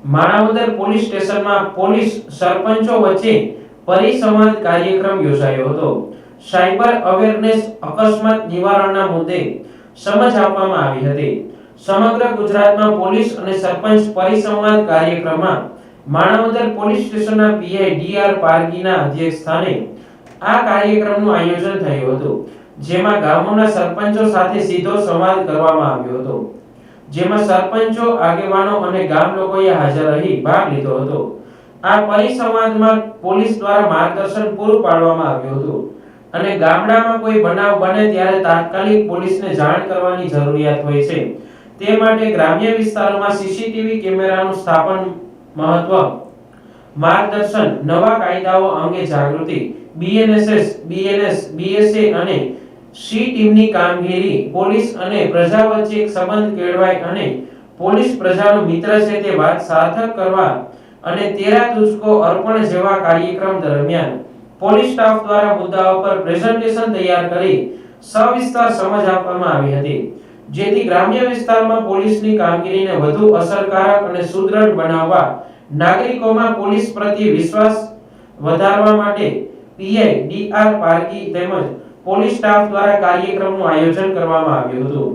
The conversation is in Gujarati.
માણાવદર પોલીસ સ્ટેશનમાં પોલીસ સરપંચો વચ્ચે પરિસંવાદ કાર્યક્રમ યોજાયો હતો। સાયબર અવેરનેસ અકસ્માત નિવારણના મુદ્દે સમજ આપવામાં આવી હતી। સમગ્ર ગુજરાતમાં પોલીસ અને સરપંચ પરિસંવાદ કાર્યક્રમમાં માણાવદર પોલીસ સ્ટેશનના પીઆઈ ડીઆર પારગીના અધ્યક્ષસ્થાને આ કાર્યક્રમનું આયોજન થયું હતું, જેમાં ગામોના સરપંચો સાથે સીધો સંવાદ કરવામાં આવ્યો હતો, જેમાં સરપંચો, આગેવાનો અને ગામ લોકોએ હાજર રહી ભાગ લીધો હતો। આ પરિસંવાદમાં પોલીસ દ્વારા માર્ગદર્શન પૂરું પાડવામાં આવ્યું હતું અને ગામડામાં કોઈ બનાવ બને ત્યારે તાત્કાલિક પોલીસને જાણ કરવાની જરૂરિયાત હોય છે, તે માટે ગ્રામ્ય વિસ્તારોમાં સીસીટીવી કેમેરાનું સ્થાપન મહત્વ, માર્ગદર્શન, નવા કાયદાઓ અંગે જાગૃતિ, બીએનએસએસ, બીએનએસ, બીએસએ અને સી ટીમની કામગીરી, પોલીસ અને પ્રજા વચ્ચે એક સંબંધ કેળવાય અને પોલીસ પ્રજાનો મિત્ર છે તે વાત સાર્થક કરવા અને તેરા તુજકો અર્પણ જેવા કાર્યક્રમ દરમિયાન પોલીસ સ્ટાફ દ્વારા મુદ્દાઓ પર પ્રેઝન્ટેશન તૈયાર કરી સવિસ્તાર સમજ આપવામાં આવી હતી, જેથી ગ્રામ્ય વિસ્તારમાં પોલીસની કામગીરીને વધુ અસરકારક અને સુદૃઢ બનાવવા નાગરિકોમાં પોલીસ પ્રત્યે વિશ્વાસ વધારવા માટે પીઆઈ ડીઆર પારગી તેમજ પોલીસ સ્ટાફ દ્વારા કાર્યક્રમનું આયોજન કરવામાં આવ્યું હતું।